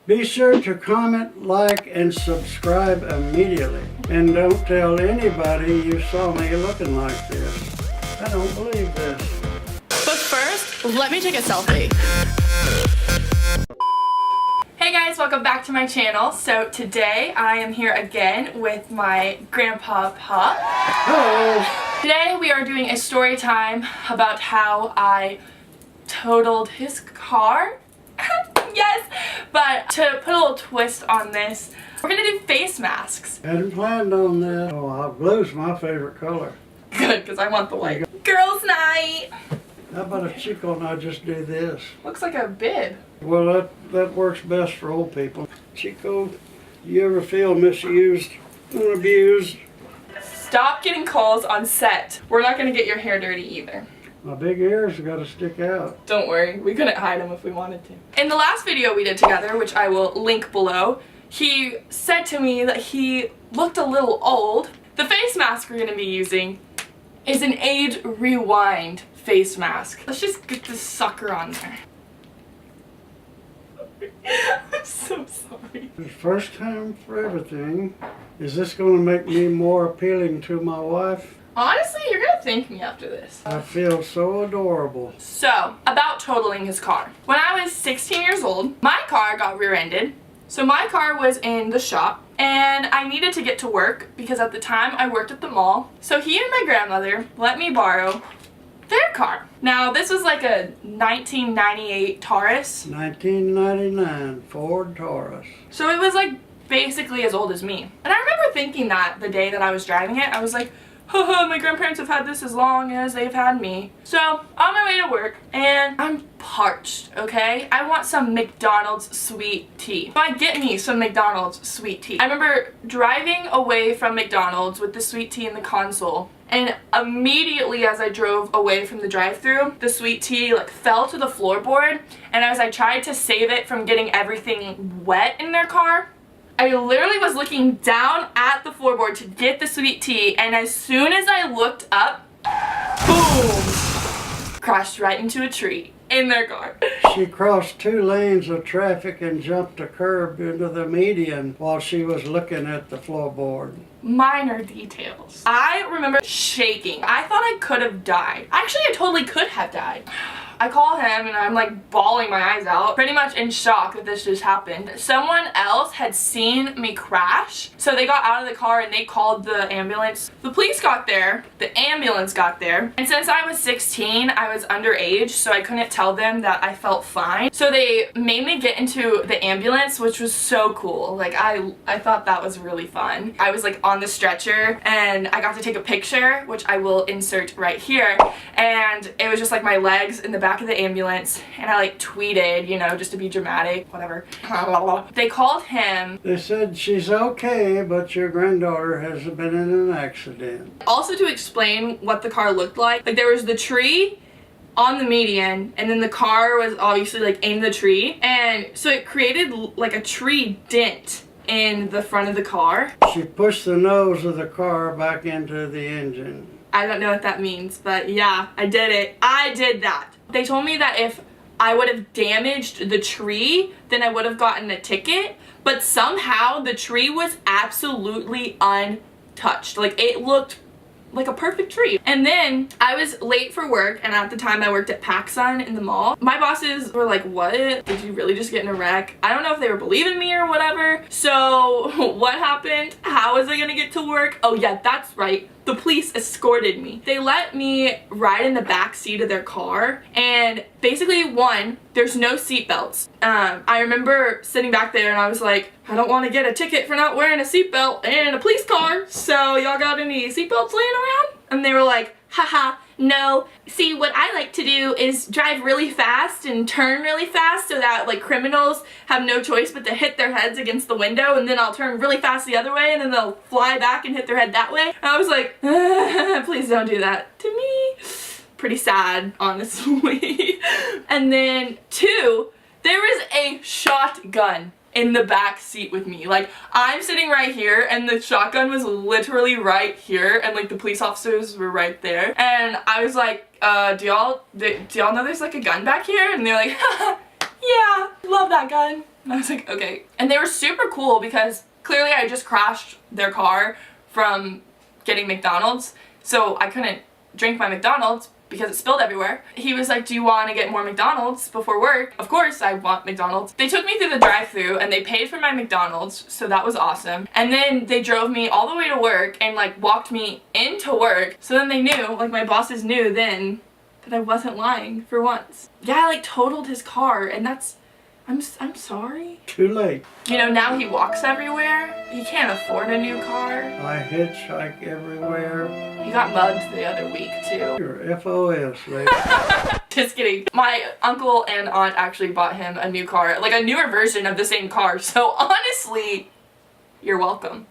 Be sure to comment, like, and subscribe immediately. And don't tell anybody you saw me looking like this. I don't believe this. But first, let me take a selfie. Hey guys, welcome back to my channel. So today I am here again with my grandpa Pup. Hello. Today we are doing a story time about how I totaled his car. Yes, but to put a little twist on this, we're gonna do face masks. Hadn't planned on that. Oh, blue's my favorite color. Good, because I want the white. Girls' night. How about if Chico and I just do this? Looks like a bib. Well, that works best for old people. Chico, you ever feel misused and abused? Stop getting calls on set. We're not gonna get your hair dirty either. My big ears got to stick out. Don't worry, we couldn't hide them if we wanted to. In the last video we did together, which I will link below, he said to me that he looked a little old. The face mask we're going to be using is an age rewind face mask. Let's just get this sucker on there. I'm so sorry. First time for everything. Is this going to make me more appealing to my wife? Honestly, you're gonna thank me after this. I feel so adorable. So, about totaling his car. When I was 16 years old, my car got rear-ended. So my car was in the shop, and I needed to get to work because at the time I worked at the mall. So he and my grandmother let me borrow their car. Now, this was like a 1998 Taurus. 1999 Ford Taurus. So it was like basically as old as me. And I remember thinking that the day that I was driving it, I was like, haha, my grandparents have had this as long as they've had me. So, on my way to work, and I'm parched, okay? I want some McDonald's sweet tea. So I get me some McDonald's sweet tea. I remember driving away from McDonald's with the sweet tea in the console, and immediately as I drove away from the drive-thru, the sweet tea like fell to the floorboard, and as I tried to save it from getting everything wet in their car, I literally was looking down at the floorboard to get the sweet tea, and as soon as I looked up, boom, crashed right into a tree in their car. She crossed 2 lanes of traffic and jumped a curb into the median while she was looking at the floorboard. Minor details. I remember shaking. I thought I could have died. Actually, I totally could have died. I call him and I'm like bawling my eyes out, pretty much in shock that this just happened. Someone else had seen me crash, so they got out of the car and they called the ambulance. The police got there, the ambulance got there, and since I was 16, I was underage, so I couldn't tell them that I felt fine. So they made me get into the ambulance, which was so cool. Like, I thought that was really fun. I was like on the stretcher and I got to take a picture, which I will insert right here, and it was just like my legs in the back of the ambulance, and I like tweeted, you know, just to be dramatic, whatever. They called him. They said she's okay, but your granddaughter has been in an accident. Also, to explain what the car looked like there was the tree on the median, and then the car was obviously like in the tree, and so it created like a tree dent in the front of the car. She pushed the nose of the car back into the engine. I don't know what that means, but yeah, I did it. I did that. They told me that if I would have damaged the tree, then I would have gotten a ticket, but somehow the tree was absolutely untouched. Like, it looked like a perfect tree. And then I was late for work, and at the time I worked at PacSun in the mall. My bosses were like, what? Did you really just get in a wreck? I don't know if they were believing me or whatever. So what happened? How was I gonna get to work? Oh yeah, that's right. The police escorted me. They let me ride in the back seat of their car, and basically, one, there's no seatbelts. I remember sitting back there and I was like, I don't want to get a ticket for not wearing a seatbelt in a police car, so y'all got any seatbelts laying around? And they were like, haha, no. See, what I like to do is drive really fast and turn really fast so that like criminals have no choice but to hit their heads against the window, and then I'll turn really fast the other way and then they'll fly back and hit their head that way. And I was like, please don't do that to me. Pretty sad, honestly. And then 2, there was a shotgun in the back seat with me. Like, I'm sitting right here and the shotgun was literally right here, and like the police officers were right there, and I was like, do y'all know there's like a gun back here? And they're like, yeah, love that gun. And I was like, okay. And they were super cool because clearly I just crashed their car from getting McDonald's. So I couldn't drink my McDonald's because it spilled everywhere. He was like, do you want to get more McDonald's before work? Of course I want McDonald's. They took me through the drive-thru and they paid for my McDonald's, so that was awesome. And then they drove me all the way to work and like walked me into work. So then they knew, like my bosses knew then that I wasn't lying for once. Yeah, I like totaled his car and that's, I'm sorry. Too late. You know, now he walks everywhere. He can't afford a new car. I hitchhike everywhere. He got mugged the other week too. Your FOS, lady. Just kidding. My uncle and aunt actually bought him a new car, like a newer version of the same car. So honestly, you're welcome.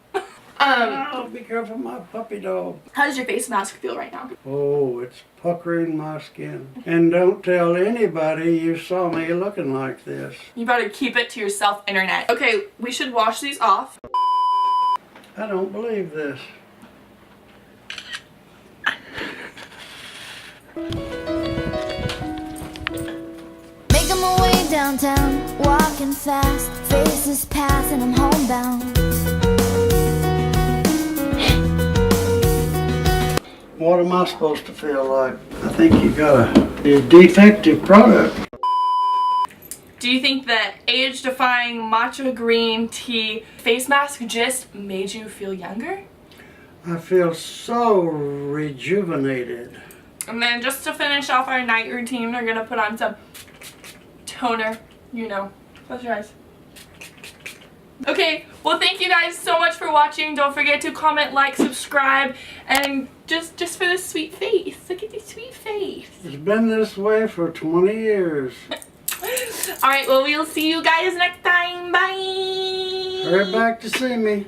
Oh, be careful, my puppy dog. How does your face mask feel right now? Oh, it's puckering my skin. And don't tell anybody you saw me looking like this. You better keep it to yourself, internet. Okay, we should wash these off. I don't believe this. Making my way downtown, walking fast, faces pass and I'm homebound. What am I supposed to feel like? I think you got a defective product. Do you think that age-defying matcha green tea face mask just made you feel younger? I feel so rejuvenated. And then just to finish off our night routine, we're gonna put on some toner, you know. Close your eyes. Okay, well thank you guys so much for watching. Don't forget to comment, like, subscribe, and just for this sweet face. Look at this sweet face. It's been this way for 20 years. Alright, well we'll see you guys next time. Bye! Hurry back to see me.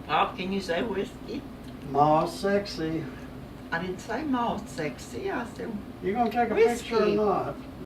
Bob, can you say whiskey? Ma sexy. I didn't say malt sexy. I said You gonna take a Whiskey. picture or not?